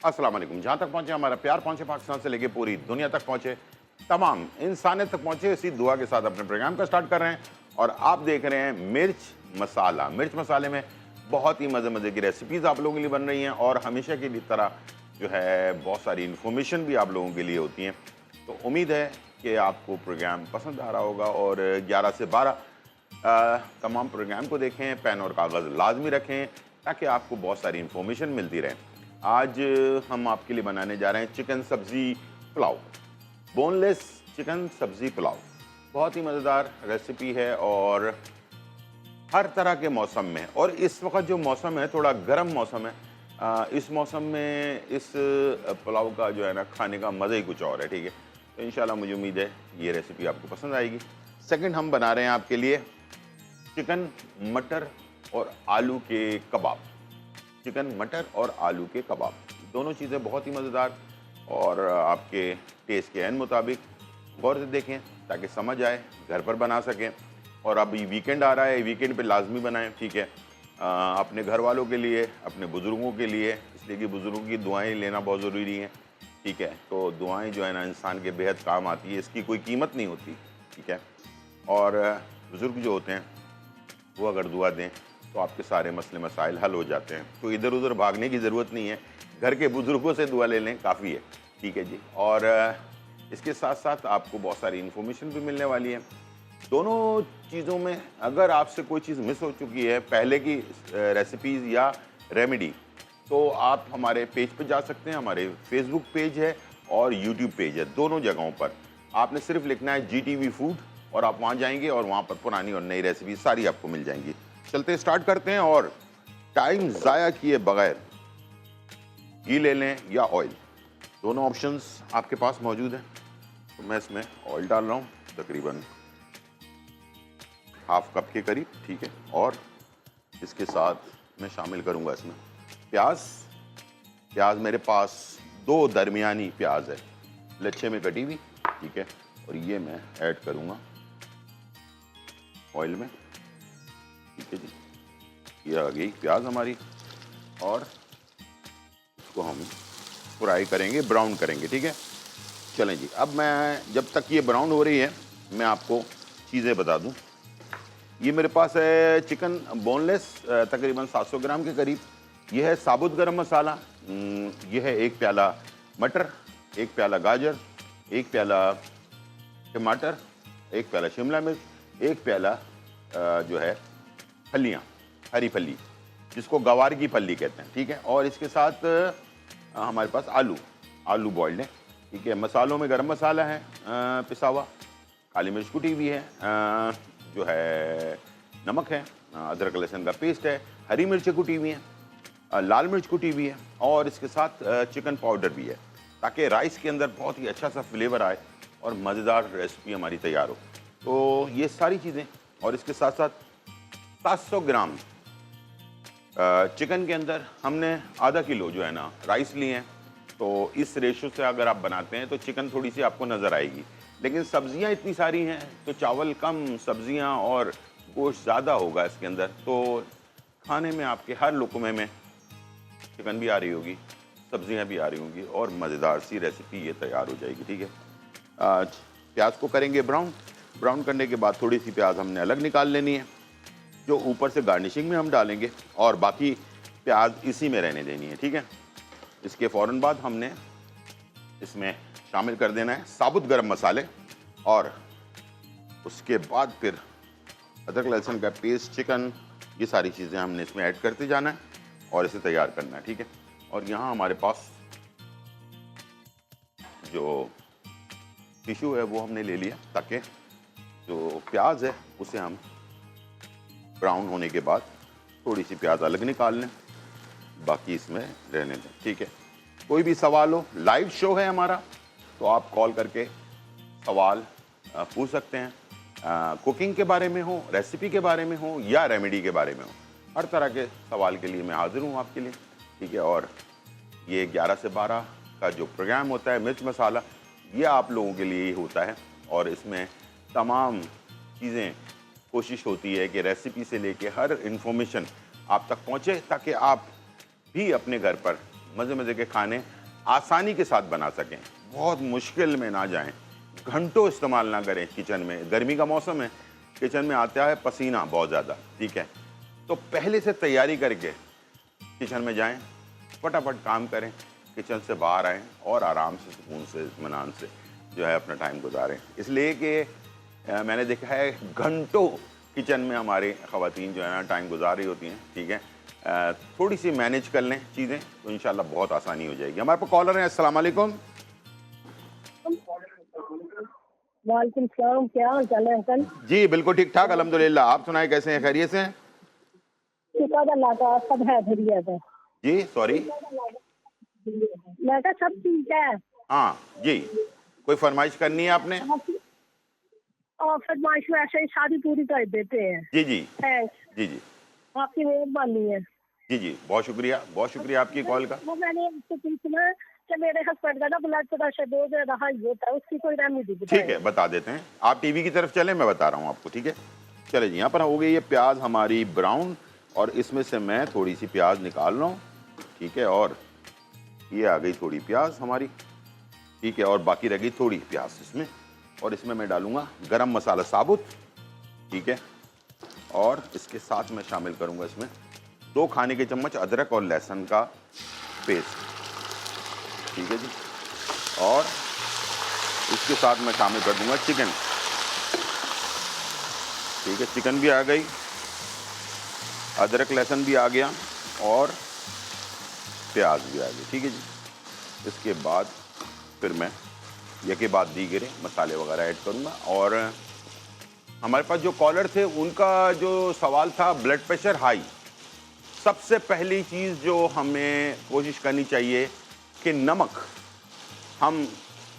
अस्सलाम वालेकुम। जहाँ तक पहुँचे हमारा प्यार पहुँचे, पाकिस्तान से लेके पूरी दुनिया तक पहुँचे, तमाम इंसानियत तक पहुँचे, इसी दुआ के साथ अपने प्रोग्राम का स्टार्ट कर रहे हैं। और आप देख रहे हैं मिर्च मसाला। मिर्च मसाले में बहुत ही मज़े की रेसिपीज़ आप लोगों के लिए बन रही हैं और हमेशा की तरह जो है बहुत सारी इन्फॉर्मेशन भी आप लोगों के लिए होती हैं। तो उम्मीद है कि आपको प्रोग्राम पसंद आ रहा होगा और 11 से 12 तमाम प्रोग्राम को देखें, पेन और कागज़ लाजमी रखें ताकि आपको बहुत सारी इन्फॉर्मेशन मिलती रहे। आज हम आपके लिए बनाने जा रहे हैं चिकन सब्ज़ी पुलाव, बोनलेस चिकन सब्ज़ी पुलाव। बहुत ही मज़ेदार रेसिपी है और हर तरह के मौसम में, और इस वक्त जो मौसम है थोड़ा गर्म मौसम है, इस मौसम में इस पुलाव का जो है ना खाने का मज़ा ही कुछ और है। ठीक है, तो इंशाल्लाह मुझे उम्मीद है ये रेसिपी आपको पसंद आएगी। सेकंड हम बना रहे हैं आपके लिए चिकन मटर और आलू के कबाब। चिकन मटर और आलू के कबाब, दोनों चीज़ें बहुत ही मज़ेदार और आपके टेस्ट के मुताबिक गौर से देखें ताकि समझ आए, घर पर बना सकें। और अभी वीकेंड आ रहा है, वीकेंड पे लाजमी बनाएं। ठीक है, अपने घर वालों के लिए, अपने बुज़ुर्गों के लिए, इसलिए कि बुज़ुर्गों की दुआएं लेना बहुत ज़रूरी है। ठीक है, तो दुआएं जो है ना इंसान के बेहद काम आती है, इसकी कोई कीमत नहीं होती। ठीक है, और बुज़ुर्ग जो होते हैं वो अगर दुआ दें तो आपके सारे मसले मसाइल हल हो जाते हैं। तो इधर उधर भागने की ज़रूरत नहीं है, घर के बुज़ुर्गों से दुआ ले लें, काफ़ी है। ठीक है जी, और इसके साथ साथ आपको बहुत सारी इन्फॉर्मेशन भी मिलने वाली है। दोनों चीज़ों में अगर आपसे कोई चीज़ मिस हो चुकी है, पहले की रेसिपीज़ या रेमेडी, तो आप हमारे पेज पे जा सकते हैं। हमारे फेसबुक पेज है और यूट्यूब पेज है, दोनों जगहों पर आपने सिर्फ लिखना है GTV फूड और आप वहाँ जाएंगे और वहाँ पर पुरानी और नई रेसिपी सारी आपको मिल जाएंगी। चलते स्टार्ट करते हैं और टाइम ज़ाया किए बगैर घी ले लें या ऑयल, दोनों ऑप्शंस आपके पास मौजूद हैं। तो मैं इसमें ऑयल डाल रहा हूँ तकरीबन हाफ कप के करीब। ठीक है, और इसके साथ मैं शामिल करूँगा इसमें प्याज। प्याज मेरे पास 2 दरमियानी प्याज है, लच्छे में कटी हुई। ठीक है, और ये मैं ऐड करूँगा ऑयल में। ठीक है जी, ये आ गई प्याज हमारी और इसको हम फ्राई करेंगे, ब्राउन करेंगे। ठीक है, चलें जी। अब मैं जब तक ये ब्राउन हो रही है मैं आपको चीज़ें बता दूं। ये मेरे पास है चिकन बोनलेस, तकरीबन 700 ग्राम के करीब। ये है साबुत गरम मसाला, ये है 1 प्याला मटर, 1 प्याला गाजर, 1 प्याला टमाटर, 1 प्याला शिमला मिर्च, 1 प्याला जो है फलियाँ, हरी फली जिसको गवार की फली कहते हैं। ठीक है, और इसके साथ हमारे पास आलू बॉइल्ड है। ठीक है, मसालों में गरम मसाला है पिसा हुआ, काली मिर्च कुटी हुई है, जो है नमक है, अदरक लहसुन का पेस्ट है, हरी मिर्चें कुटी हुई हैं, लाल मिर्च कुटी हुई है, और इसके साथ चिकन पाउडर भी है ताकि राइस के अंदर बहुत ही अच्छा सा फ्लेवर आए और मज़ेदार रेसिपी हमारी तैयार हो। तो ये सारी चीज़ें, और इसके साथ साथ 700 ग्राम चिकन के अंदर हमने आधा किलो जो है ना राइस लिए हैं। तो इस रेशो से अगर आप बनाते हैं तो चिकन थोड़ी सी आपको नज़र आएगी, लेकिन सब्जियां इतनी सारी हैं तो चावल कम, सब्जियां और गोश्त ज़्यादा होगा इसके अंदर। तो खाने में आपके हर लुकमे में चिकन भी आ रही होगी, सब्जियां भी आ रही होंगी और मज़ेदार सी रेसिपी ये तैयार हो जाएगी। ठीक है, प्याज को करेंगे ब्राउन करने के बाद थोड़ी सी प्याज हमने अलग निकाल लेनी है जो ऊपर से गार्निशिंग में हम डालेंगे, और बाकी प्याज इसी में रहने देनी है। ठीक है, इसके फ़ौरन बाद हमने इसमें शामिल कर देना है साबुत गरम मसाले, और उसके बाद फिर अदरक लहसुन का पेस्ट, चिकन, ये सारी चीज़ें हमने इसमें ऐड करते जाना है और इसे तैयार करना है। ठीक है, और यहाँ हमारे पास जो टिश्यू है वो हमने ले लिया ताकि जो प्याज है उसे हम ब्राउन होने के बाद थोड़ी सी प्याज अलग निकाल लें, बाकी इसमें रहने दें। ठीक है, कोई भी सवाल हो, लाइव शो है हमारा, तो आप कॉल करके सवाल पूछ सकते हैं। कुकिंग के बारे में हो, रेसिपी के बारे में हो या रेमेडी के बारे में हो, हर तरह के सवाल के लिए मैं हाजिर हूँ आपके लिए। ठीक है, और ये 11 से 12 का जो प्रोग्राम होता है मिर्च मसाला, ये आप लोगों के लिए ही होता है और इसमें तमाम चीज़ें कोशिश होती है कि रेसिपी से लेके हर इन्फॉर्मेशन आप तक पहुँचे ताकि आप भी अपने घर पर मज़े मज़े के खाने आसानी के साथ बना सकें, बहुत मुश्किल में ना जाएं, घंटों इस्तेमाल ना करें किचन में। गर्मी का मौसम है, किचन में आता है पसीना बहुत ज़्यादा, ठीक है, तो पहले से तैयारी करके किचन में जाएं, फटाफट काम करें, किचन से बाहर आएँ और आराम से, सुकून से, इत्मीनान से जो है अपना टाइम गुजारें। इसलिए कि मैंने देखा है घंटों किचन में हमारी ख़वातीन जो है ना टाइम गुजार रही होती हैं, ठीक है। थोड़ी सी मैनेज कर लें चीज़ें तो इंशाल्लाह बहुत आसानी हो जाएगी। हमारे पास कॉलर हैं। अस्सलाम वालेकुम। वालेकुम सलाम, क्या हाल चाल है अंकल? जी बिल्कुल ठीक ठाक अल्हम्दुलिल्लाह। आप सुनाए कैसे हैं, खैरियत से हैं? शुक्र अल्लाह का, सब है खैरियत है। जी सॉरी, मैं कहा सब ठीक है। हाँ जी, कोई फरमाइश करनी है आपने? और फरमाइश वैसे ही शादी पूरी कर देते हैं। जी जी थैंक्स, जी जी आपकी मेहरबानी है। जी जी, बहुत शुक्रिया आपकी कॉल का। वो मैंने आपसे पूछना कि मेरे हस्बैंड का ना ब्लड प्रेशर बहुत ज्यादा हाई होता है, उसकी कोई रेमेडी ठीक बताएं। है, बता देते हैं। आप टीवी की तरफ चलें, मैं बता रहा हूँ आपको, ठीक है। चले जी, यहाँ पर हो गई ये प्याज हमारी ब्राउन और इसमें से मैं थोड़ी सी प्याज निकाल रहा हूँ, ठीक है। और ये आ गई थोड़ी प्याज हमारी, ठीक है, और बाकी रह गई थोड़ी प्याज इसमें। और इसमें मैं डालूंगा गरम मसाला साबुत, ठीक है। और इसके साथ मैं शामिल करूंगा इसमें 2 खाने के चम्मच अदरक और लहसुन का पेस्ट, ठीक है जी। और इसके साथ मैं शामिल कर दूंगा चिकन, ठीक है। चिकन भी आ गई, अदरक लहसुन भी आ गया और प्याज भी आ गई, ठीक है जी। इसके बाद फिर मैं यके बाद दीगरे मसाले वगैरह ऐड करूँगा। और हमारे पास जो कॉलर थे उनका जो सवाल था ब्लड प्रेशर हाई, सबसे पहली चीज़ जो हमें कोशिश करनी चाहिए कि नमक हम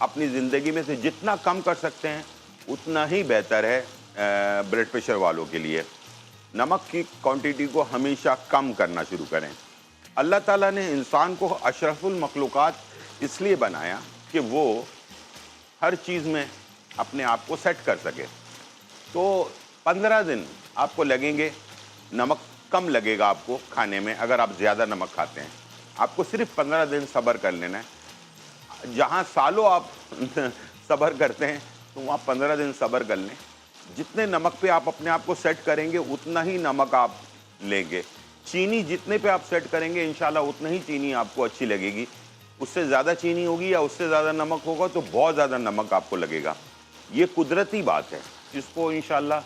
अपनी ज़िंदगी में से जितना कम कर सकते हैं उतना ही बेहतर है ब्लड प्रेशर वालों के लिए। नमक की क्वांटिटी को हमेशा कम करना शुरू करें। अल्लाह ताला ने इंसान को अशरफुल मखलूक़ात इसलिए बनाया कि वो हर चीज़ में अपने आप को सेट कर सके। तो 15 दिन आपको लगेंगे, नमक कम लगेगा आपको खाने में अगर आप ज़्यादा नमक खाते हैं। आपको सिर्फ 15 दिन सब्र कर लेना है। जहाँ सालों आप सब्र करते हैं तो वहाँ 15 दिन सब्र कर लें। जितने नमक पे आप अपने आप को सेट करेंगे उतना ही नमक आप लेंगे। चीनी जितने पे आप सेट करेंगे इंशाल्लाह उतना ही चीनी आपको अच्छी लगेगी। उससे ज़्यादा चीनी होगी या उससे ज़्यादा नमक होगा तो बहुत ज़्यादा नमक आपको लगेगा। ये कुदरती बात है, इसको इंशाल्लाह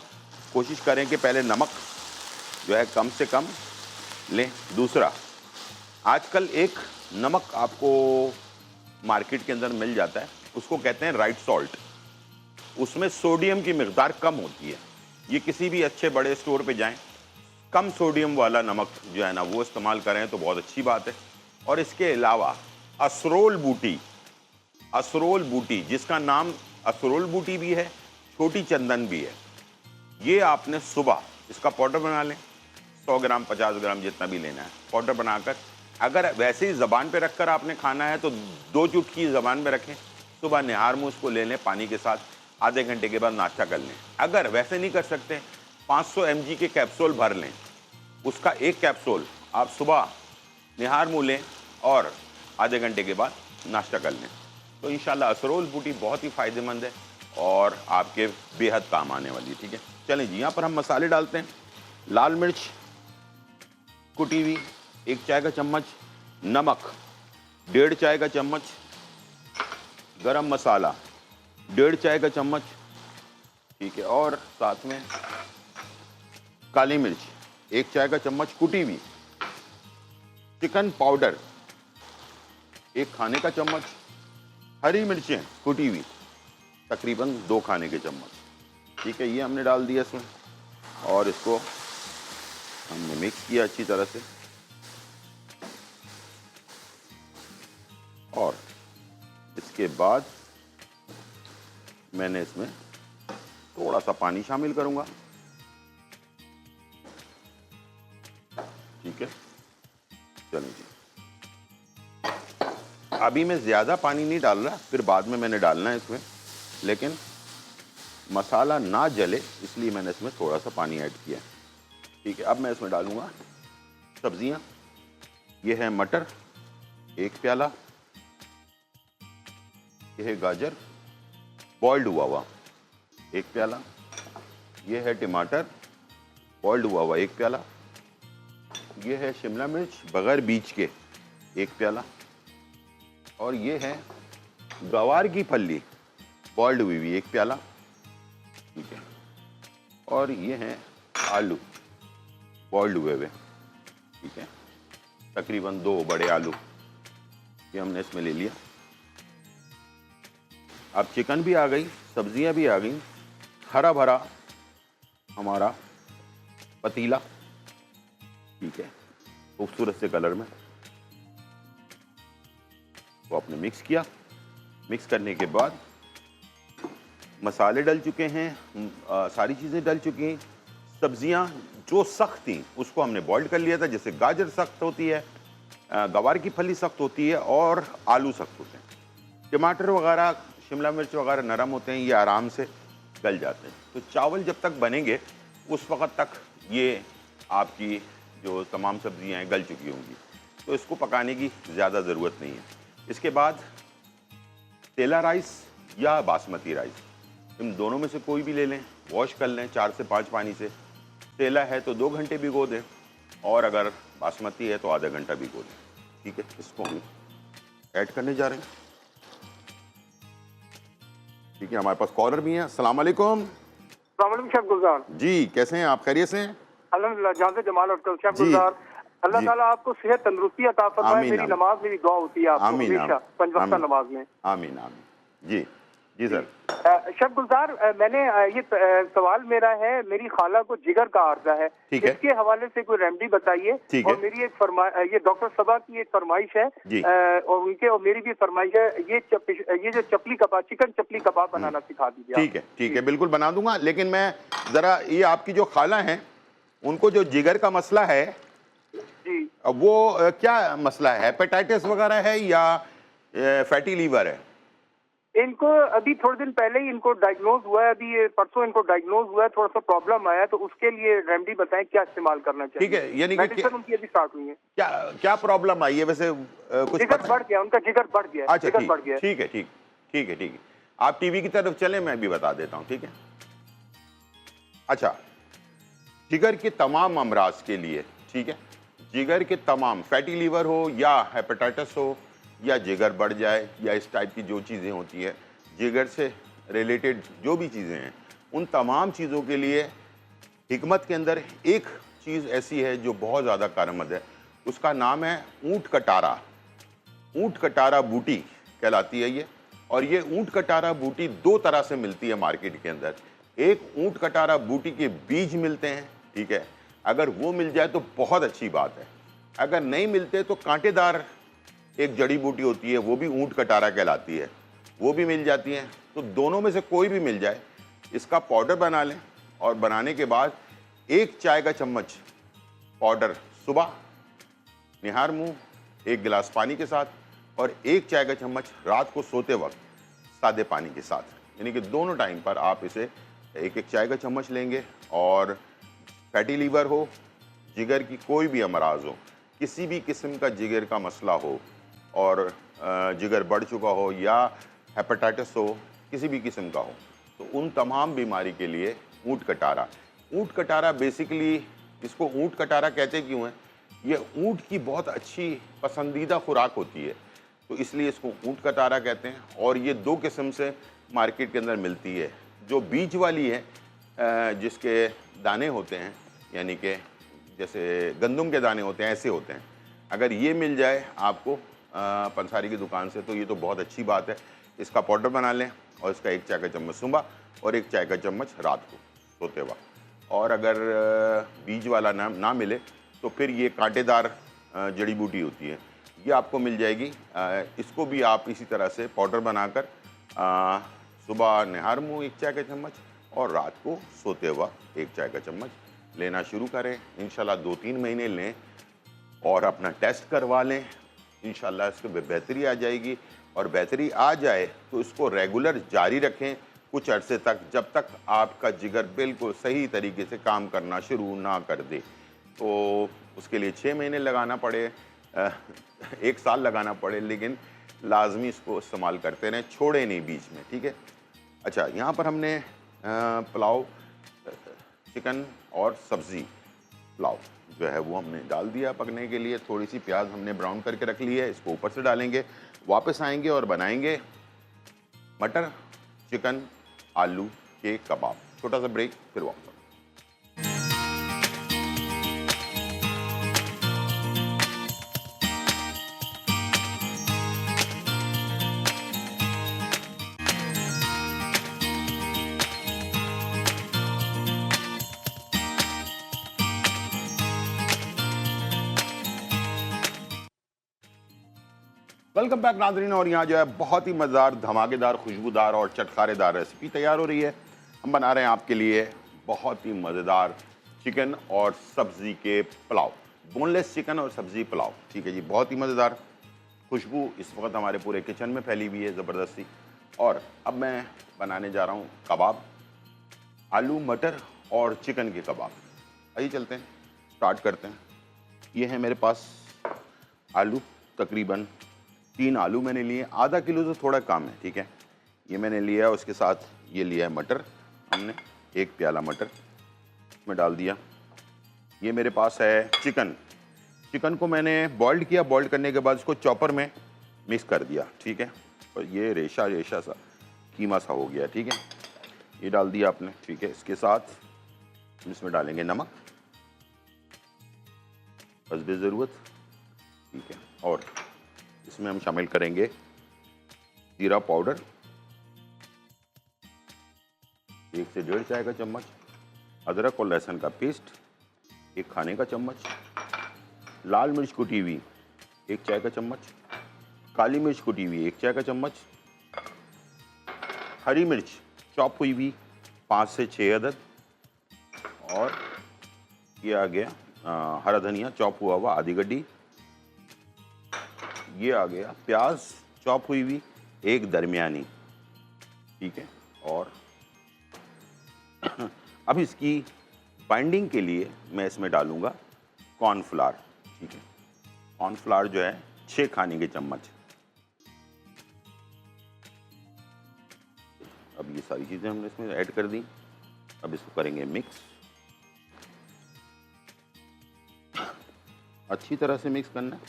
कोशिश करें कि पहले नमक जो है कम से कम लें। दूसरा, आजकल एक नमक आपको मार्केट के अंदर मिल जाता है, उसको कहते हैं राइट सॉल्ट। उसमें सोडियम की मिकदार कम होती है। ये किसी भी अच्छे बड़े स्टोर पे जाएं, कम सोडियम वाला नमक जो है ना वो इस्तेमाल करें तो बहुत अच्छी बात है। और इसके अलावा असरोल बूटी जिसका नाम असरोल बूटी भी है, छोटी चंदन भी है, ये आपने सुबह इसका पाउडर बना लें। 100 ग्राम 50 ग्राम जितना भी लेना है पाउडर बनाकर, अगर वैसे ही ज़बान पे रखकर आपने खाना है तो 2 चुटकी ज़बान पे रखें, सुबह निहार मुँह उसको ले लें पानी के साथ, आधे घंटे के बाद नाश्ता कर लें। अगर वैसे नहीं कर सकते 500 mg के कैप्सूल भर लें, उसका एक कैप्सूल आप सुबह निहार मुँह लें और आधे घंटे के बाद नाश्ता कर लें। तो इंशाल्लाह असरोल बूटी बहुत ही फ़ायदेमंद है और आपके बेहद काम आने वाली है, ठीक है। चलें जी, यहाँ पर हम मसाले डालते हैं। लाल मिर्च कुटी हुई 1 चाय का चम्मच, नमक 1.5 चाय का चम्मच, गरम मसाला 1.5 चाय का चम्मच, ठीक है। और साथ में काली मिर्च 1 चाय का चम्मच कुटी हुई, चिकन पाउडर 1 खाने का चम्मच, हरी मिर्चें कुटी हुई तकरीबन 2 खाने के चम्मच, ठीक है। ये हमने डाल दिया इसमें और इसको हमने मिक्स किया अच्छी तरह से। और इसके बाद मैंने इसमें थोड़ा सा पानी शामिल करूंगा, ठीक है। चलिए जी, अभी मैं ज़्यादा पानी नहीं डाल रहा, फिर बाद में मैंने डालना है इसमें, लेकिन मसाला ना जले इसलिए मैंने इसमें थोड़ा सा पानी ऐड किया, ठीक है। अब मैं इसमें डालूंगा सब्जियां। ये है मटर, 1 प्याला। ये है गाजर बॉइल्ड हुआ हुआ 1 प्याला। ये है टमाटर बॉइल्ड हुआ हुआ 1 प्याला। ये है शिमला मिर्च बगैर बीज के 1 प्याला। और ये है गवार की फली बॉइल्ड हुई हुई 1 प्याला। ठीक है। और ये हैं आलू बॉइल्ड हुए हुए। ठीक है। तकरीबन 2 बड़े आलू ये हमने इसमें ले लिया। अब चिकन भी आ गई, सब्जियां भी आ गई, हरा भरा हमारा पतीला। ठीक है। खूबसूरत से कलर में वो आपने मिक्स किया। मिक्स करने के बाद मसाले डल चुके हैं, सारी चीज़ें डल चुकी हैं। सब्जियां जो सख्त थी उसको हमने बॉइल्ड कर लिया था। जैसे गाजर सख्त होती है, गवार की फली सख्त होती है और आलू सख्त होते हैं। टमाटर वगैरह शिमला मिर्च वगैरह नरम होते हैं, ये आराम से गल जाते हैं। तो चावल जब तक बनेंगे उस वक़्त तक ये आपकी जो तमाम सब्जियां हैं गल चुकी होंगी। तो इसको पकाने की ज़्यादा ज़रूरत नहीं है। इसके बाद तेला राइस या बासमती राइस, इन दोनों में से कोई भी ले लें, वॉश कर लें 4 से 5 पानी से। तेला है तो 2 घंटे भिगो दें और अगर बासमती है तो आधा घंटा भिगो दें। ठीक है। इसको हम ऐड करने जा रहे हैं। ठीक है। हमारे पास कॉलर भी हैं। अस्सलाम वालेकुम। अस्सलाम वालेकुम शेफ गुलजार जी, कैसे हैं आप? खैरियत से हैं? अल्हम्दुलिल्लाह। जान से जमाल अटकल शेफ जी। गुलजार, अल्लाह जी। ताला आपको सेहत तंदुरुस्ती अता फरमाए। आमीन, मेरी आमीन। नमाज मेरी दुआ होती है आपको आमीन, हमेशा आमीन, 5 वक्ता आमीन। नमाज में। आमीन आमीन। जी जी सर। शेफ गुलजार, मैंने ये सवाल मेरा है, मेरी खाला को जिगर का आर्जा है, ठीक है। इसके हवाले से कोई रेमेडी बताइए। ठीक और है। मेरी एक ये डॉक्टर सबा की एक फरमाइश है जी। और उनके और मेरी भी फरमाइश है, ये जो चपली कबाब, चिकन चपली कबाब बनाना सिखा दीजिए। ठीक है। ठीक है, बिल्कुल बना दूंगा। लेकिन मैं ज़रा ये आपकी जो खाला हैं उनको जो जिगर का मसला है जी। वो क्या मसला है? हेपेटाइटिस वगैरह है या फैटी लीवर है? इनको अभी थोड़े दिन पहले ही इनको डायग्नोज हुआ है, अभी ये परसों इनको डायग्नोज हुआ है, थोड़ा सा प्रॉब्लम आया है, तो उसके लिए रेमेडी बताएं क्या इस्तेमाल करना चाहिए। ठीक है। यानी कि मेडिसिन उनकी अभी स्टार्ट हुई है। क्या क्या प्रॉब्लम आई है वैसे? कुछ जिगर पता? बढ़ गया, उनका जिगर बढ़ गया। अच्छा, जिगर बढ़ गया। ठीक है। ठीक ठीक है। ठीक है। आप टीवी की तरफ चलें, मैं भी बता देता हूँ। ठीक है। अच्छा, जिगर के तमाम अमराज के लिए, ठीक है, जिगर के तमाम, फैटी लीवर हो या हेपेटाइटिस हो या जिगर बढ़ जाए या इस टाइप की जो चीज़ें होती है, जिगर से रिलेटेड जो भी चीज़ें हैं, उन तमाम चीज़ों के लिए हिकमत के अंदर एक चीज़ ऐसी है जो बहुत ज़्यादा कारआमद है। उसका नाम है ऊँट कटारा। ऊँट कटारा बूटी कहलाती है ये। और ये ऊँट कटारा बूटी 2 तरह से मिलती है मार्केट के अंदर। एक ऊँट कटारा बूटी के बीज मिलते हैं। ठीक है। अगर वो मिल जाए तो बहुत अच्छी बात है। अगर नहीं मिलते तो कांटेदार एक जड़ी बूटी होती है, वो भी ऊँट कटारा कहलाती है, वो भी मिल जाती हैं। तो दोनों में से कोई भी मिल जाए, इसका पाउडर बना लें। और बनाने के बाद 1 चाय का चम्मच पाउडर सुबह निहार मुंह 1 गिलास पानी के साथ, और 1 चाय का चम्मच रात को सोते वक्त सादे पानी के साथ, यानी कि दोनों टाइम पर आप इसे 1-1 चाय का चम्मच लेंगे। और फैटी लीवर हो, जिगर की कोई भी अमराज हो, किसी भी किस्म का जिगर का मसला हो और जिगर बढ़ चुका हो या हेपेटाइटिस हो, किसी भी किस्म का हो, तो उन तमाम बीमारी के लिए ऊँट कटारा। ऊँट कटारा बेसिकली, इसको ऊँट कटारा कहते क्यों हैं? ये ऊँट की बहुत अच्छी पसंदीदा खुराक होती है, तो इसलिए इसको ऊँट कटारा कहते हैं। और ये 2 किस्म से मार्केट के अंदर मिलती है। जो बीज वाली है, जिसके दाने होते हैं, यानी कि जैसे गंदम के दाने होते हैं, ऐसे होते हैं, अगर ये मिल जाए आपको पंसारी की दुकान से, तो ये तो बहुत अच्छी बात है। इसका पाउडर बना लें और इसका 1 चाय का चम्मच सुबह और 1 चाय का चम्मच रात को सोते वक्त। और अगर बीज वाला ना मिले तो फिर ये कांटेदार जड़ी बूटी होती है, ये आपको मिल जाएगी। इसको भी आप इसी तरह से पाउडर बनाकर सुबह निहार मुँह 1 चाय का चम्मच और रात को सोते वक्त 1 चाय का चम्मच लेना शुरू करें। इंशाल्लाह 2-3 महीने लें और अपना टेस्ट करवा लें। इंशाल्लाह इसके बेहतरी आ जाएगी। और बेहतरी आ जाए तो इसको रेगुलर जारी रखें कुछ अरसे तक, जब तक आपका जिगर बिल्कुल सही तरीके से काम करना शुरू ना कर दे। तो उसके लिए 6 महीने लगाना पड़े 1 साल लगाना पड़े, लेकिन लाजमी इसको इस्तेमाल करते रहें, छोड़े नहीं बीच में, ठीक है। अच्छा, यहाँ पर हमने पुलाव, चिकन और सब्ज़ी पुलाव जो है वो हमने डाल दिया पकने के लिए। थोड़ी सी प्याज हमने ब्राउन करके रख ली है, इसको ऊपर से डालेंगे। वापस आएंगे और बनाएंगे मटर चिकन आलू के कबाब। छोटा सा ब्रेक, फिर वापस। वेलकम बैक नाज़रीन। और यहाँ जो है बहुत ही मज़ेदार, धमाकेदार, खुशबूदार और चटखारेदार रेसिपी तैयार हो रही है। हम बना रहे हैं आपके लिए बहुत ही मज़ेदार चिकन और सब्ज़ी के पुलाव, बोनलेस चिकन और सब्ज़ी पुलाव, ठीक है जी। बहुत ही मज़ेदार, खुशबू इस वक्त हमारे पूरे किचन में फैली हुई है ज़बरदस्ती। और अब मैं बनाने जा रहा हूँ कबाब, आलू मटर और चिकन के कबाब। आइए चलते हैं, स्टार्ट करते हैं। ये है मेरे पास आलू, तकरीबन 3 आलू मैंने लिए, आधा किलो से थोड़ा कम है, ठीक है। ये मैंने लिया, उसके साथ ये लिया है मटर, हमने 1 प्याला मटर में डाल दिया। ये मेरे पास है चिकन, चिकन को मैंने बॉइल्ड किया, बॉइल्ड करने के बाद इसको चॉपर में मिक्स कर दिया, ठीक है। और ये रेशा रेशा सा कीमा सा हो गया, ठीक है। ये डाल दिया आपने, ठीक है। इसके साथ हम इसमें डालेंगे नमक हस्बे ज़रूरत, ठीक है। और इसमें हम शामिल करेंगे जीरा पाउडर 1 से 1.5 चाय का चम्मच, अदरक और लहसुन का पेस्ट 1 खाने का चम्मच, लाल मिर्च कुटी हुई 1 चाय का चम्मच, काली मिर्च कुटी हुई 1 चाय का चम्मच, हरी मिर्च चॉप हुई हुई 5 से 6 अदद, और ये आ गया हरा धनिया चॉप हुआ हुआ आधी गड्डी, ये आ गया प्याज चॉप हुई हुई 1 दरमियानी, ठीक है। और अब इसकी बाइंडिंग के लिए मैं इसमें डालूंगा कॉर्नफ्लावर, ठीक है। कॉर्नफ्लावर जो है 6 खाने के चम्मच। अब ये सारी चीज़ें हमने इसमें ऐड कर दी। अब इसको करेंगे मिक्स, अच्छी तरह से मिक्स करना है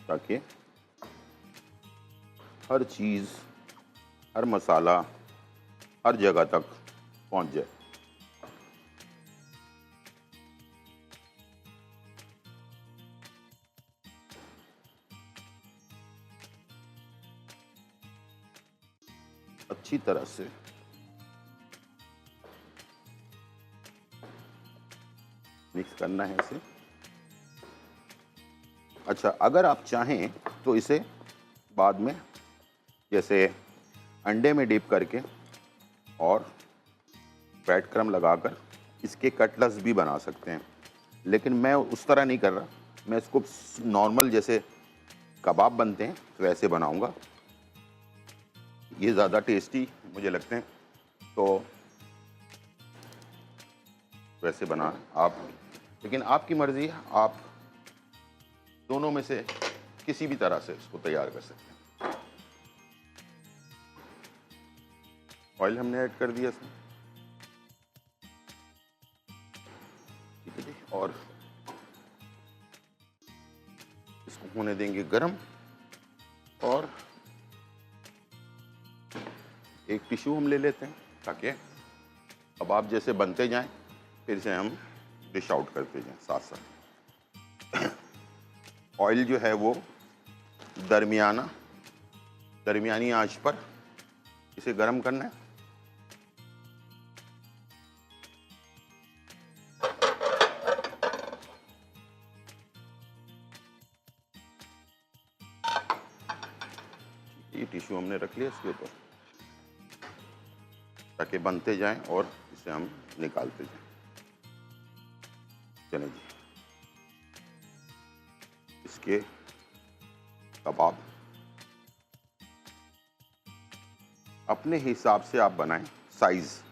ताकि हर चीज़, हर मसाला हर जगह तक पहुंच जाए। अच्छी तरह से मिक्स करना है इसे। अच्छा, अगर आप चाहें तो इसे बाद में जैसे अंडे में डिप करके और ब्रेड क्रम्ब लगाकर इसके कटलेट्स भी बना सकते हैं, लेकिन मैं उस तरह नहीं कर रहा। मैं इसको नॉर्मल जैसे कबाब बनते हैं वैसे बनाऊंगा, ये ज़्यादा टेस्टी मुझे लगते हैं, तो वैसे बना आप, लेकिन आपकी मर्ज़ी है, आप दोनों में से किसी भी तरह से इसको तैयार कर सकते हैं। ऑयल हमने ऐड कर दिया इसमें, ठीक है जी। और इसको होने देंगे गरम, और एक टिश्यू हम ले लेते हैं ताकि कबाब जैसे बनते जाएं, फिर से हम डिश आउट करते जाएं साथ साथ। ऑयल जो है वो दरमियानी आंच पर इसे गरम करना है। ये टिश्यू हमने रख लिया इसके ऊपर ताकि बनते जाएं और इसे हम निकालते जाएं। चलें जी, इसके कबाब अपने हिसाब से आप बनाएं, साइज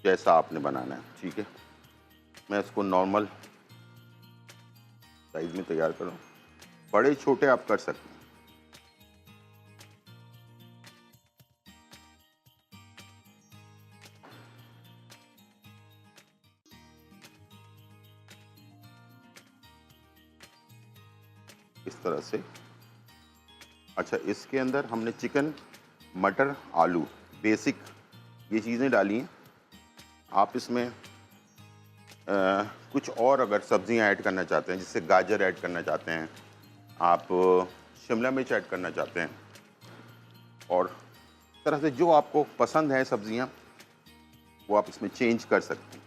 जैसा आपने बनाना है, ठीक है। मैं इसको नॉर्मल साइज में तैयार करूँ। बड़े छोटे आप कर सकते हैं। इस तरह से। अच्छा, इसके अंदर हमने चिकन, मटर, आलू, बेसिक ये चीज़ें डाली हैं। आप इसमें कुछ और अगर सब्जियां ऐड करना चाहते हैं, जैसे गाजर ऐड करना चाहते हैं, आप शिमला मिर्च ऐड करना चाहते हैं, और इस तरह से जो आपको पसंद है सब्जियां वो आप इसमें चेंज कर सकते हैं।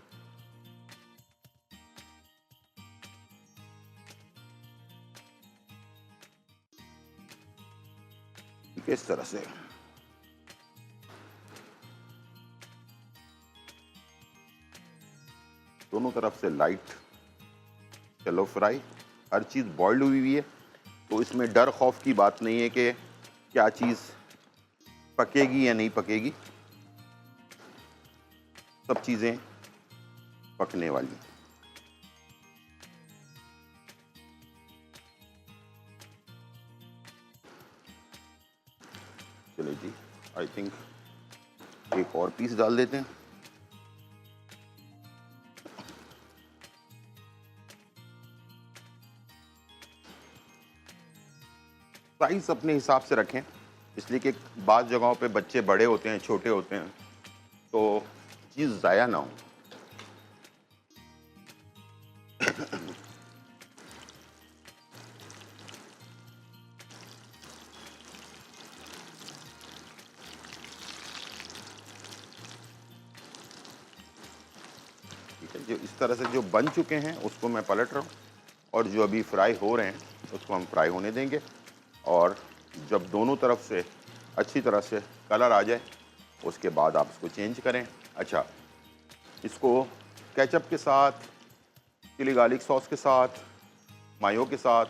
ठीक है, इस तरह से। दोनों तरफ से लाइट शैलो फ्राई। हर चीज़ बॉइल्ड हुई है, तो इसमें डर खौफ की बात नहीं है कि क्या चीज़ पकेगी या नहीं पकेगी। सब चीज़ें पकने वाली हैं। चलिए जी, आई थिंक एक और पीस डाल देते हैं। साइज अपने हिसाब से रखें, इसलिए कि बाज़ जगहों पे बच्चे बड़े होते हैं, छोटे होते हैं, तो चीज़ ज़ाया ना हो। ठीक है, जो इस तरह से जो बन चुके हैं उसको मैं पलट रहा हूँ, और जो अभी फ्राई हो रहे हैं उसको हम फ्राई होने देंगे। और जब दोनों तरफ से अच्छी तरह से कलर आ जाए उसके बाद आप इसको चेंज करें। अच्छा, इसको केचप के साथ, चिली गार्लिक सॉस के साथ, मायो के साथ,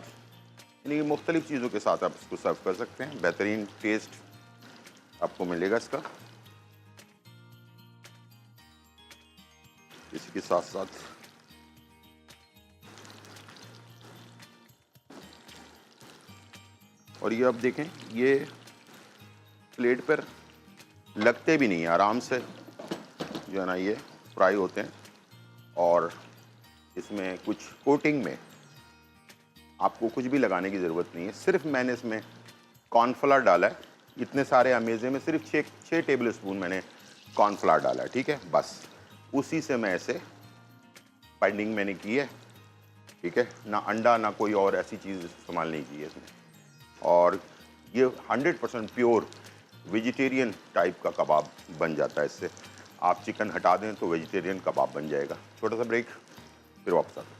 यानी मुख्तलिफ चीज़ों के साथ आप इसको सर्व कर सकते हैं। बेहतरीन टेस्ट आपको मिलेगा इसका। इसी के साथ साथ और ये आप देखें, ये प्लेट पर लगते भी नहीं, आराम से जो है ना ये फ्राई होते हैं। और इसमें कुछ कोटिंग में आपको कुछ भी लगाने की ज़रूरत नहीं है, सिर्फ मैंने इसमें कॉर्नफ्लावर डाला है। इतने सारे अमेज़े में सिर्फ 6 टेबल स्पून मैंने कॉर्नफ्लावर डाला है। ठीक है, बस उसी से मैं ऐसे बाइंडिंग मैंने की है। ठीक है, ना अंडा ना कोई और ऐसी चीज़ इस्तेमाल नहीं की है इसमें। और ये 100% प्योर वेजिटेरियन टाइप का कबाब बन जाता है इससे। आप चिकन हटा दें तो वेजिटेरियन कबाब बन जाएगा। छोटा सा ब्रेक, फिर वापस आते हैं।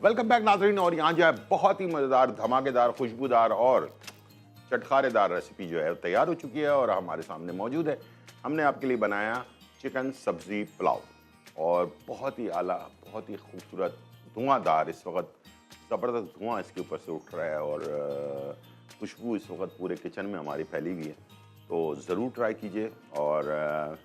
वेलकम बैक नाज़रीन। और यहाँ जो है बहुत ही मज़ेदार, धमाकेदार, खुशबूदार और चटखारेदार रेसिपी जो है वो तैयार हो चुकी है और हमारे सामने मौजूद है। हमने आपके लिए बनाया चिकन सब्ज़ी पुलाव, और बहुत ही आला, बहुत ही खूबसूरत, धुआंधार, इस वक्त ज़बरदस्त धुआं इसके ऊपर से उठ रहा है, और खुशबू इस वक्त पूरे किचन में हमारी फैली हुई है। तो ज़रूर ट्राई कीजिए। और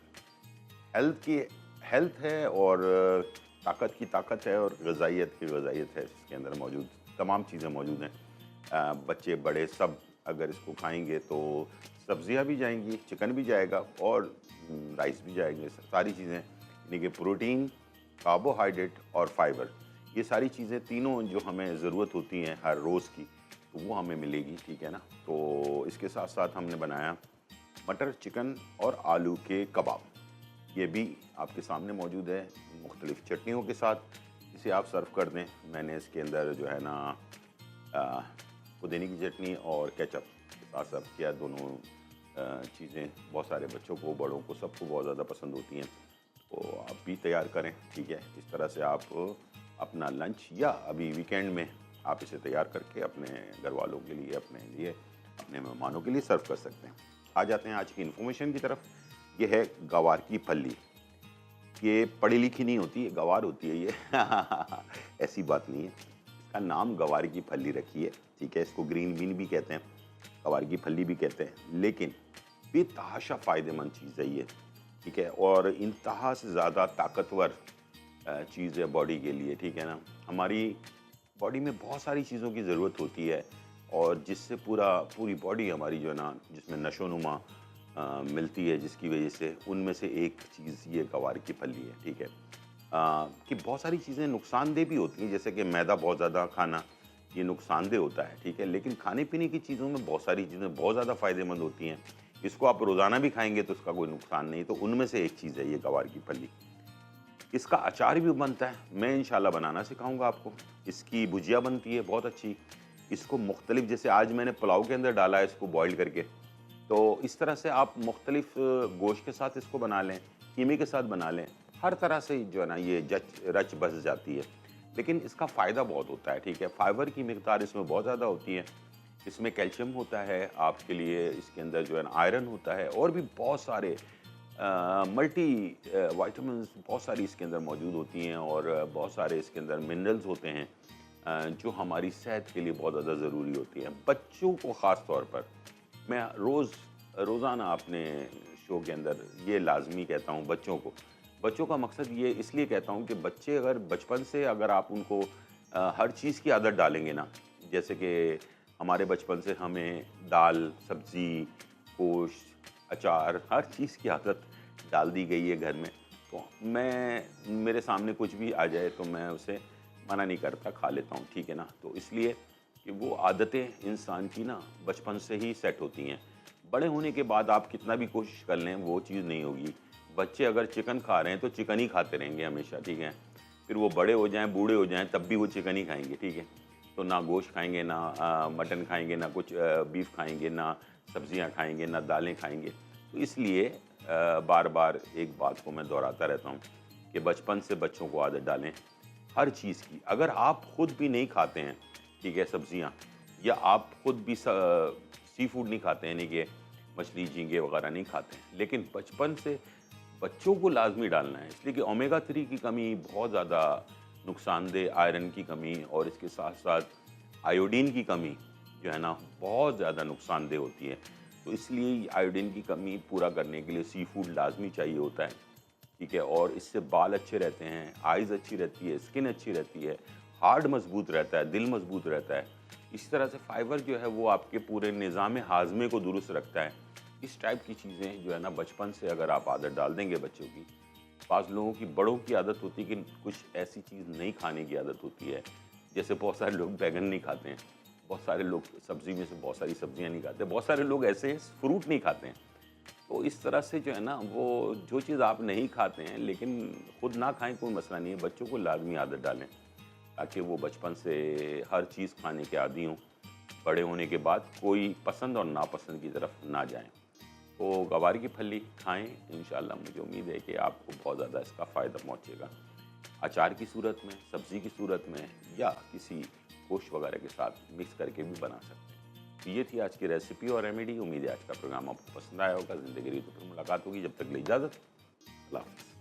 हेल्थ है, और ताकत की ताकत है, और ग़िज़ाइयत की ग़िज़ाइयत है। इसके अंदर मौजूद तमाम चीज़ें मौजूद हैं। बच्चे बड़े सब अगर इसको खाएंगे तो सब्जियां भी जाएंगी, चिकन भी जाएगा, और राइस भी जाएंगे। सारी चीज़ें, यानी कि प्रोटीन, कार्बोहाइड्रेट और फाइबर, ये सारी चीज़ें तीनों जो हमें ज़रूरत होती हैं हर रोज़ की, तो वो हमें मिलेगी। ठीक है ना। तो इसके साथ साथ हमने बनाया मटर, चिकन और आलू के कबाब। ये भी आपके सामने मौजूद है मुख्तलिफ चटनियों के साथ। इसे आप सर्व कर दें। मैंने इसके अंदर जो है ना पुदीने की चटनी और केचप के साथ सर्व किया। दोनों चीज़ें बहुत सारे बच्चों को, बड़ों को, सबको बहुत ज़्यादा पसंद होती हैं। तो आप भी तैयार करें। ठीक है, इस तरह से आप अपना लंच या अभी वीकेंड में आप इसे तैयार करके अपने घर वालों के लिए, अपने लिए, अपने मेहमानों के लिए सर्व कर सकते हैं। आ जाते हैं आज की इन्फॉर्मेशन की तरफ। ये है गवार की फली। ये पढ़ी लिखी नहीं होती, ये गवार होती है ये ऐसी बात नहीं है। इसका नाम गवार की फली रखी है, ठीक है। इसको ग्रीन बीन भी कहते हैं, गवार की फली भी कहते हैं, लेकिन बेतहाशा फ़ायदेमंद चीज़ है ये, ठीक है। और इंतहा से ज़्यादा ताकतवर चीज़ है बॉडी के लिए, ठीक है ना। हमारी बॉडी में बहुत सारी चीज़ों की ज़रूरत होती है और जिससे पूरी बॉडी हमारी जो है ना, जिसमें नशोनुमा मिलती है, जिसकी वजह से उनमें से एक चीज़ ये गवार की फली है, ठीक है। कि बहुत सारी चीज़ें नुकसानदेह भी होती हैं, जैसे कि मैदा बहुत ज़्यादा खाना ये नुकसानदेह होता है, ठीक है। लेकिन खाने पीने की चीज़ों में बहुत सारी चीज़ें बहुत ज़्यादा फ़ायदेमंद होती हैं। इसको आप रोज़ाना भी खाएंगे तो इसका कोई नुकसान नहीं, तो उनमें से एक चीज़ है ये गवार की फली। इसका अचार भी बनता है, मैं इंशाल्लाह बनाना सिखाऊंगा आपको। इसकी भुजिया बनती है बहुत अच्छी। इसको मुख्तलिफ, जैसे आज मैंने पुलाव के अंदर डाला है इसको बॉईल करके, तो इस तरह से आप मुख्तलिफ गोश्त के साथ इसको बना लें, कीमे के साथ बना लें, हर तरह से जो है ना ये रच बस जाती है। लेकिन इसका फ़ायदा बहुत होता है, ठीक है। फाइबर की मिकदार इसमें बहुत ज़्यादा होती है, इसमें कैल्शियम होता है आपके लिए, इसके अंदर जो है ना आयरन होता है और भी बहुत सारे मल्टी वाइटामिन बहुत सारी इसके अंदर मौजूद होती हैं और बहुत सारे इसके अंदर मिनरल्स होते हैं जो हमारी सेहत के लिए बहुत ज़्यादा ज़रूरी होती हैं। बच्चों को ख़ास तौर पर मैं रोज़ाना अपने शो के अंदर ये लाजमी कहता हूँ बच्चों का मकसद ये इसलिए कहता हूँ कि बच्चे अगर बचपन से अगर आप उनको हर चीज़ की आदत डालेंगे ना, जैसे कि हमारे बचपन से हमें दाल, सब्ज़ी, गोश्त, अचार, हर चीज़ की आदत डाल दी गई है घर में, तो मेरे सामने कुछ भी आ जाए तो मैं उसे मना नहीं करता, खा लेता हूँ, ठीक है ना। तो इसलिए कि वो आदतें इंसान की ना बचपन से ही सेट होती हैं। बड़े होने के बाद आप कितना भी कोशिश कर लें वो चीज़ नहीं होगी। बच्चे अगर चिकन खा रहे हैं तो चिकन ही खाते रहेंगे हमेशा, ठीक है। फिर वो बड़े हो जाएं, बूढ़े हो जाएं, तब भी वो चिकन ही खाएंगे, ठीक है। तो ना गोश्त खाएंगे, ना मटन खाएंगे, ना कुछ बीफ खाएंगे, ना सब्जियां खाएंगे, ना दालें खाएंगे। तो इसलिए बार बार एक बात को मैं दोहराता रहता हूँ कि बचपन से बच्चों को आदत डालें हर चीज़ की। अगर आप खुद भी नहीं खाते हैं, ठीक है, सब्जियां, या आप खुद भी सी फूड नहीं खाते हैं, यानी कि मछली, झींगे वगैरह नहीं खाते हैं, लेकिन बचपन से बच्चों को लाजमी डालना है, इसलिए कि ओमेगा 3 की कमी बहुत ज़्यादा नुकसानदेह, आयरन की कमी और इसके साथ साथ आयोडीन की कमी जो है ना बहुत ज़्यादा नुकसानदेह होती है। तो इसलिए आयोडीन की कमी पूरा करने के लिए सी फूड लाजमी चाहिए होता है, ठीक है। और इससे बाल अच्छे रहते हैं, आइज़ अच्छी रहती है, स्किन अच्छी रहती है, हार्ट मजबूत रहता है, दिल मजबूत रहता है। इसी तरह से फाइबर जो है वो आपके पूरे निज़ाम हाज़मे को दुरुस्त रखता है। इस टाइप की चीज़ें जो है ना बचपन से अगर आप आदत डाल देंगे बच्चों की, बाज़ लोगों की, बड़ों की आदत होती है कि कुछ ऐसी चीज़ नहीं खाने की आदत होती है, जैसे बहुत सारे लोग बैगन नहीं खाते हैं, बहुत सारे लोग सब्ज़ी में से बहुत सारी सब्जियां नहीं खाते, बहुत सारे लोग ऐसे फ्रूट नहीं खाते हैं। तो इस तरह से जो है ना वो जो चीज़ आप नहीं खाते हैं लेकिन खुद ना खाएं कोई मसला नहीं है, बच्चों को लाजमी आदत डालें ताकि वो बचपन से हर चीज़ खाने के आदी हों, बड़े होने के बाद कोई पसंद और नापसंद की तरफ ना जाएं। तो गवार की फली खाएं, इंशाल्लाह मुझे उम्मीद है कि आपको बहुत ज़्यादा इसका फ़ायदा पहुंचेगा। अचार की सूरत में, सब्ज़ी की सूरत में या किसी गोश्त वगैरह के साथ मिक्स करके भी बना सकते हैं। तो ये थी आज की रेसिपी और रेमेडी। उम्मीद है आज का प्रोग्राम आपको पसंद आया होगा। ज़िंदगी रही तो फिर मुलाकात होगी, जब तक के लिए इजाज़त, अल्लाह हाफ़िज़।